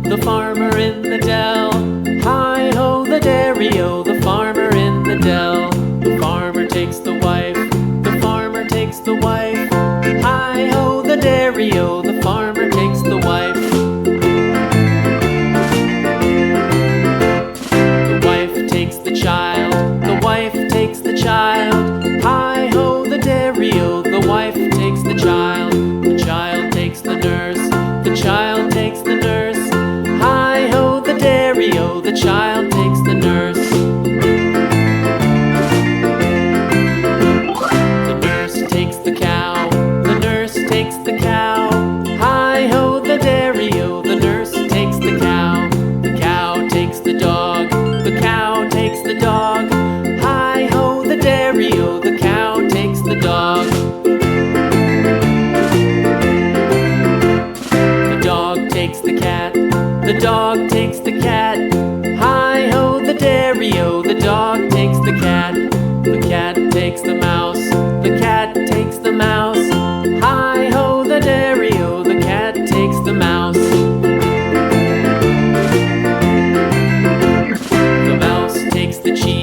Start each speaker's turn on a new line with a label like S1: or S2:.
S1: The farmer in the dell. Hi-ho, the dairy-o, the farmer in the dell. The farmer takes the wife, the farmer takes the wife. Hi-ho, the dairy-o, the farmer takes the wife. The wife takes the child, the wife takes the child. Hi-ho, the dairy-o, the wife takes the child. The child takes the nurse, the child takes the nurse. Hi-ho, the dairy-o, the child takes the nurse. The nurse takes the cow, the nurse takes the cow. Hi-ho, the dairy-o, the nurse takes the cow. The cow takes the dog, the cow takes the dog. Hi-ho, the dairy-o, the cow takes the dog. The dog takes the cat, the dog takes the cat. Hi-ho, the dairy-o, the dog takes the cat. The cat takes the mouse, the cat takes the mouse. Hi-ho, the dairy-o, the cat takes the mouse. The mouse takes the cheese,